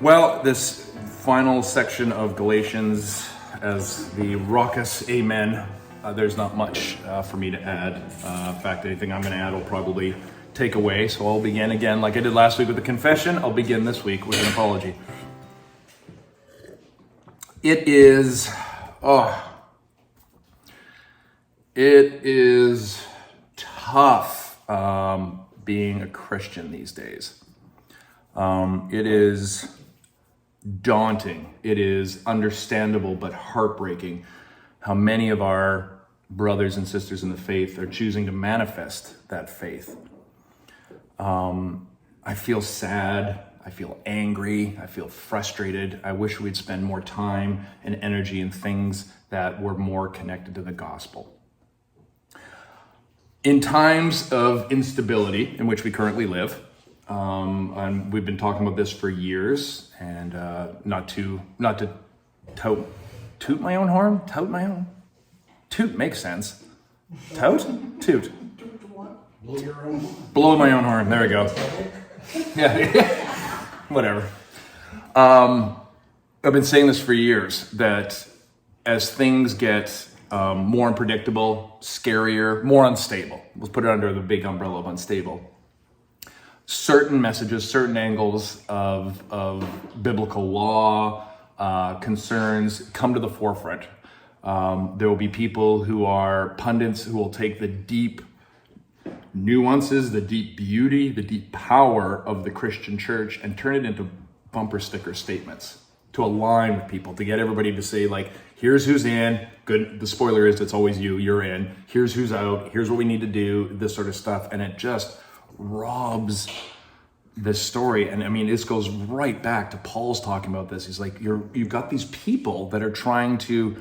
Well, this final section of Galatians, as the raucous amen, there's not much for me to add. In fact, anything I'm going to add will probably take away. So I'll begin again, like I did last week with the confession. I'll begin this week with an apology. It is tough being a Christian these days. It is daunting. It is understandable but heartbreaking how many of our brothers and sisters in the faith are choosing to manifest that faith. I feel sad. I feel angry. I feel frustrated. I wish we'd spend more time and energy in things that were more connected to the gospel. In times of instability in which we currently live, and we've been talking about this for years, and not to toot my own horn. Toot makes sense. Toot. Blow my own horn. There we go. Yeah. Whatever. I've been saying this for years, that as things get more unpredictable, scarier, more unstable, let's put it under the big umbrella of unstable, certain messages, certain angles of biblical law, concerns come to the forefront. There will be people who are pundits who will take the deep nuances, the deep beauty, the deep power of the Christian church and turn it into bumper sticker statements to align with people, to get everybody to say, like, here's who's in. Good. The spoiler is it's always you're in. Here's who's out. Here's what we need to do, this sort of stuff. And it just robs the story. And I mean, this goes right back to Paul's talking about this. He's like, you've got these people that are trying to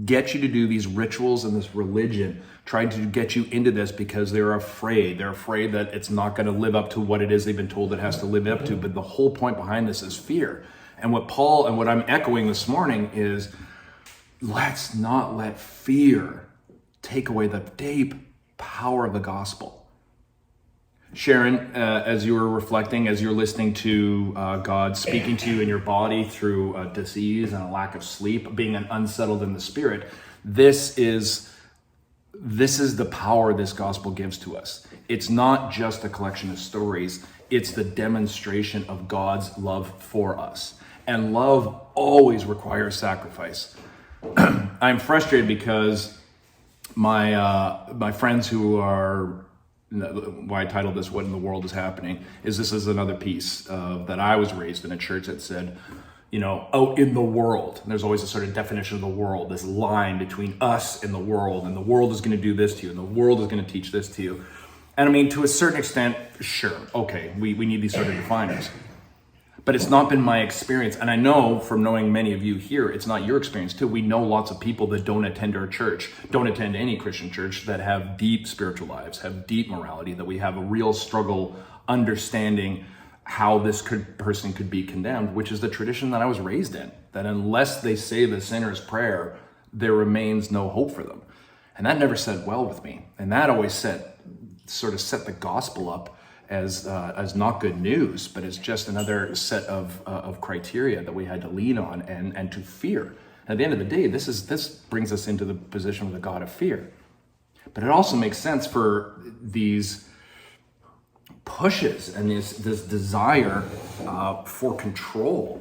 get you to do these rituals and this religion, trying to get you into this because they're afraid. They're afraid that it's not going to live up to what it is they've been told it has to live up to. But the whole point behind this is fear. And what Paul and what I'm echoing this morning is, let's not let fear take away the deep power of the gospel. Sharon, as you were reflecting, as you're listening to God speaking to you in your body through disease and a lack of sleep, being unsettled in the spirit, this is the power this gospel gives to us. It's not just a collection of stories. It's the demonstration of God's love for us. And love always requires sacrifice. I'm frustrated because my friends who are, why I titled this "What in the World is Happening," is this is another piece that I was raised in a church that said, out in the world. And there's always a sort of definition of the world, this line between us and the world is going to do this to you, and the world is going to teach this to you. And I mean, to a certain extent, sure, okay, we need these sort of definers. But it's not been my experience. And I know from knowing many of you here, it's not your experience too. We know lots of people that don't attend our church, don't attend any Christian church, that have deep spiritual lives, have deep morality, that we have a real struggle understanding how this person could be condemned, which is the tradition that I was raised in, that unless they say the sinner's prayer, there remains no hope for them. And that never sat well with me. And that always set the gospel up as not good news, but as just another set of criteria that we had to lean on and to fear. And at the end of the day, this brings us into the position of the God of fear. But it also makes sense for these pushes and this desire for control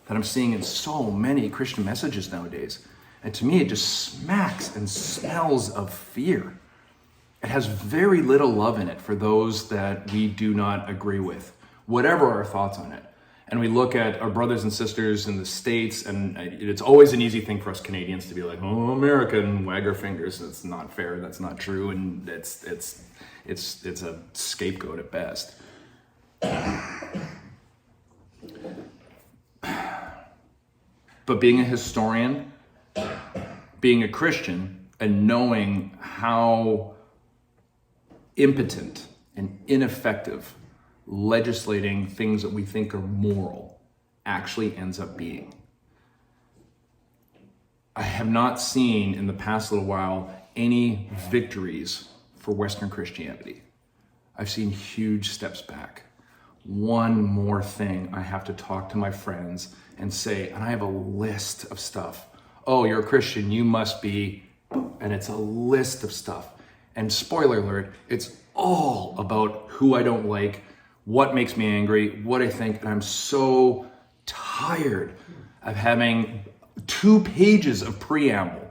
that I'm seeing in so many Christian messages nowadays. And to me, it just smacks and smells of fear. It has very little love in it for those that we do not agree with, whatever our thoughts on it. And we look at our brothers and sisters in the States, and it's always an easy thing for us Canadians to be like, oh, America, and wag our fingers. That's not fair. That's not true. And it's a scapegoat at best. But being a historian, being a Christian, and knowing how impotent and ineffective legislating things that we think are moral actually ends up being. I have not seen in the past little while any victories for Western Christianity. I've seen huge steps back. one more thing I have to talk to my friends and say, and I have a list of stuff. Oh, you're a Christian, you must be, and it's a list of stuff. And spoiler alert, it's all about who I don't like, what makes me angry, what I think, and I'm so tired of having 2 pages of preamble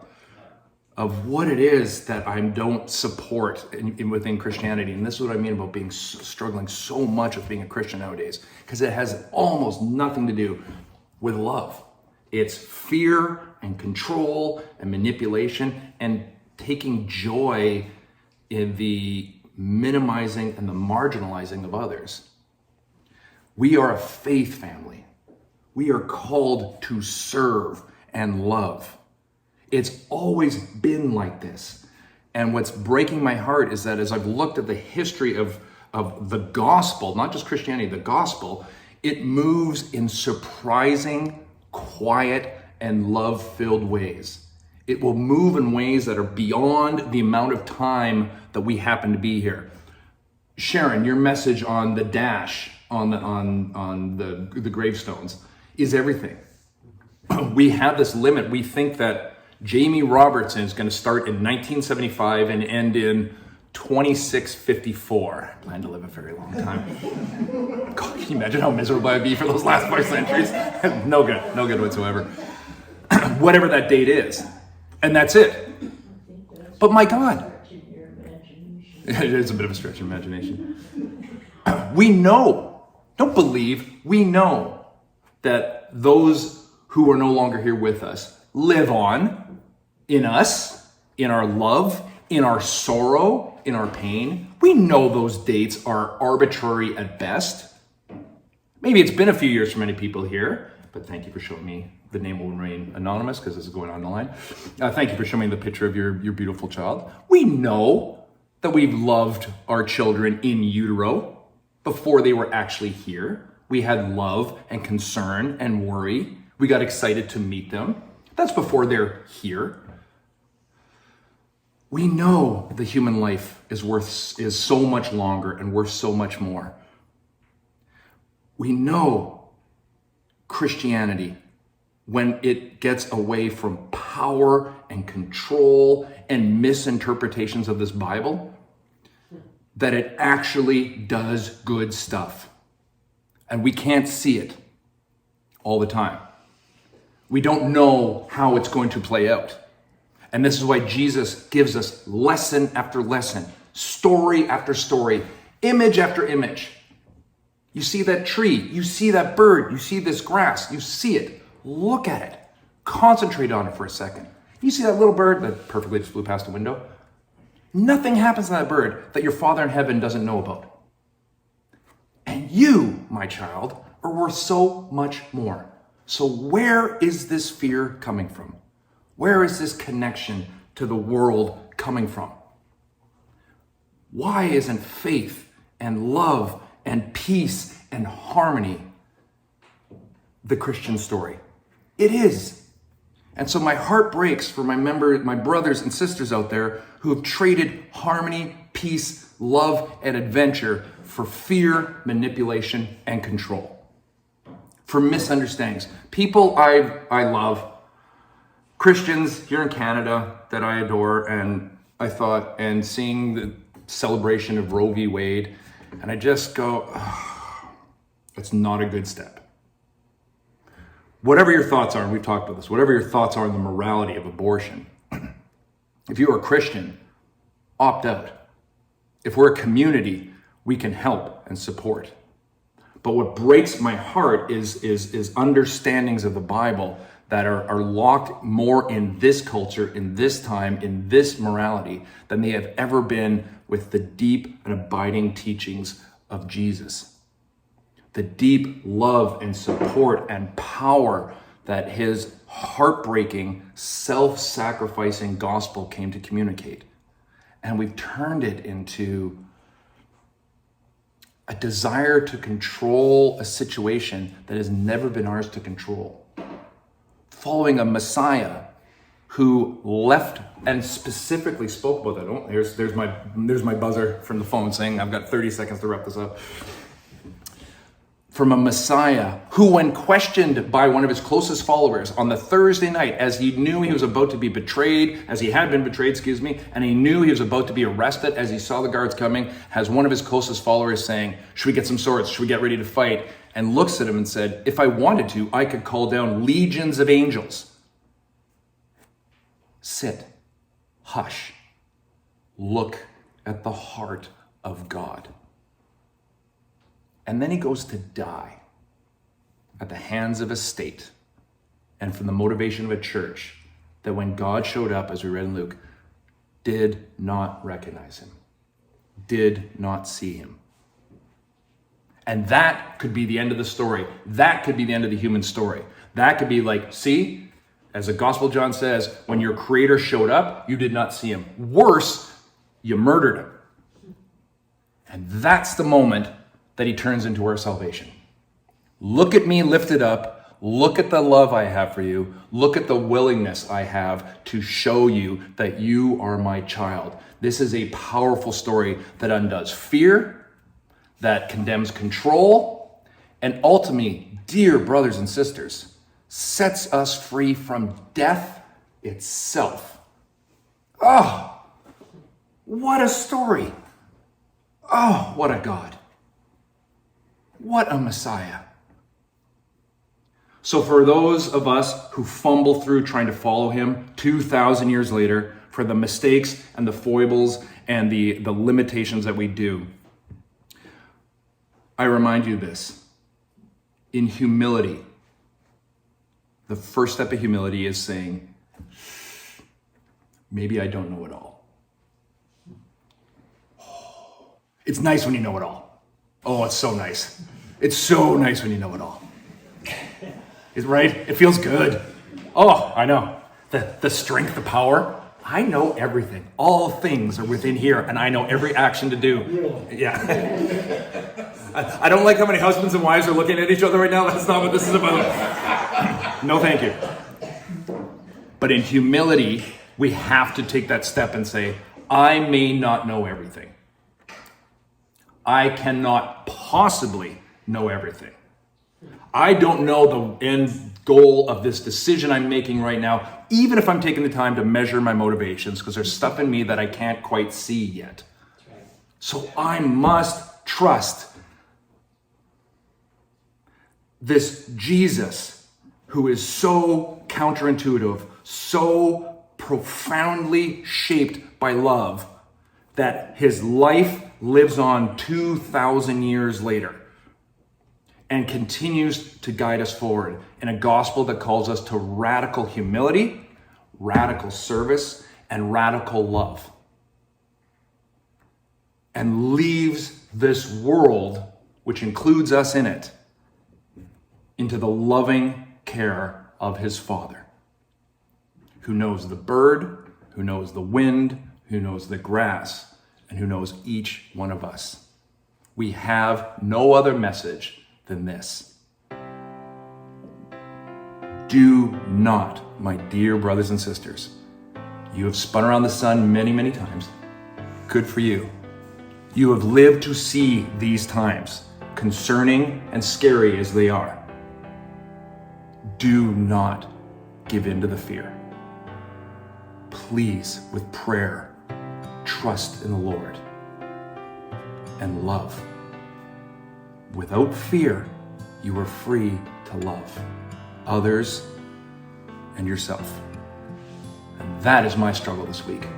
of what it is that I don't support within Christianity. And this is what I mean about being struggling so much with being a Christian nowadays, because it has almost nothing to do with love. It's fear and control and manipulation and taking joy in the minimizing and the marginalizing of others. We are a faith family. We are called to serve and love. It's always been like this. And what's breaking my heart is that as I've looked at the history of the gospel, not just Christianity, the gospel, it moves in surprising, quiet, and love-filled ways. It will move in ways that are beyond the amount of time that we happen to be here. Sharon, your message on the dash, on the gravestones, is everything. We have this limit. We think that Jamie Robertson is going to start in 1975 and end in 2654. I plan to live a very long time. God, can you imagine how miserable I'd be for those last 5 centuries? No good whatsoever. Whatever that date is. And that's it. But my God. It is a bit of a stretch in imagination. We know, don't believe, we know that those who are no longer here with us live on in us, in our love, in our sorrow, in our pain. We know those dates are arbitrary at best. Maybe it's been a few years for many people here, but thank you for showing me. The name will remain anonymous because this is going on the line. Thank you for showing me the picture of your beautiful child. We know that we've loved our children in utero before they were actually here. We had love and concern and worry. We got excited to meet them. That's before they're here. We know the human life is so much longer and worth so much more. We know Christianity, when it gets away from power and control and misinterpretations of this Bible, that it actually does good stuff. And we can't see it all the time. We don't know how it's going to play out. And this is why Jesus gives us lesson after lesson, story after story, image after image. You see that tree, you see that bird, you see this grass, you see it. Look at it. Concentrate on it for a second. You see that little bird that perfectly just flew past the window? Nothing happens to that bird that your Father in heaven doesn't know about. And you, my child, are worth so much more. So where is this fear coming from? Where is this connection to the world coming from? Why isn't faith and love and peace and harmony the Christian story? It is. And so my heart breaks for my brothers and sisters out there who have traded harmony, peace, love, and adventure for fear, manipulation, and control. For misunderstandings. People I love, Christians here in Canada that I adore, and I thought, and seeing the celebration of Roe v. Wade, and I just go, oh, it's not a good step. Whatever your thoughts are, and we've talked about this, whatever your thoughts are on the morality of abortion, if you are a Christian, opt out. If we're a community, we can help and support. But what breaks my heart is understandings of the Bible that are locked more in this culture, in this time, in this morality than they have ever been with the deep and abiding teachings of Jesus. The deep love and support and power that his heartbreaking, self-sacrificing gospel came to communicate. And we've turned it into a desire to control a situation that has never been ours to control. Following a Messiah who left and specifically spoke about that. Oh, there's my buzzer from the phone saying I've got 30 seconds to wrap this up. from a Messiah who, when questioned by one of his closest followers on the Thursday night, as he knew he was about to be betrayed, as he had been betrayed, and he knew he was about to be arrested as he saw the guards coming, has one of his closest followers saying, should we get some swords? Should we get ready to fight? And looks at him and said, if I wanted to, I could call down legions of angels. Sit, hush, look at the heart of God. And then he goes to die at the hands of a state and from the motivation of a church that when God showed up, as we read in Luke, did not recognize him, did not see him. And that could be the end of the story. That could be the end of the human story. That could be like, see, as the Gospel John says, when your Creator showed up, you did not see him. Worse, you murdered him. And that's the moment that he turns into our salvation. Look at me lifted up. Look at the love I have for you. Look at the willingness I have to show you that you are my child. This is a powerful story that undoes fear, that condemns control, and ultimately, dear brothers and sisters, sets us free from death itself. Oh, what a story. Oh, what a God. What a Messiah. So for those of us who fumble through trying to follow him 2,000 years later, for the mistakes and the foibles and the limitations that we do, I remind you this. In humility, the first step of humility is saying, maybe I don't know it all. It's nice when you know it all. Oh, it's so nice. It's so nice when you know it all. Right? It feels good. Oh, I know. The strength, the power. I know everything. All things are within here, and I know every action to do. Yeah. I don't like how many husbands and wives are looking at each other right now. That's not what this is about. No, thank you. But in humility, we have to take that step and say, I may not know everything. I cannot possibly know everything. I don't know the end goal of this decision I'm making right now, even if I'm taking the time to measure my motivations, because there's stuff in me that I can't quite see yet. So I must trust this Jesus who is so counterintuitive, so profoundly shaped by love, that his life lives on 2,000 years later and continues to guide us forward in a gospel that calls us to radical humility, radical service, and radical love. And leaves this world, which includes us in it, into the loving care of his Father, who knows the bird, who knows the wind, who knows the grass, and who knows each one of us. We have no other message than this. Do not, my dear brothers and sisters, you have spun around the sun many, many times. Good for you. You have lived to see these times, concerning and scary as they are. Do not give in to the fear. Please, with prayer, trust in the Lord and love. Without fear, you are free to love others and yourself. And that is my struggle this week,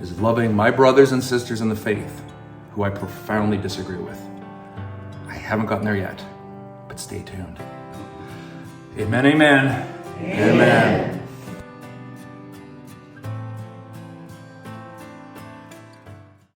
is loving my brothers and sisters in the faith who I profoundly disagree with. I haven't gotten there yet, but stay tuned. Amen, amen, amen.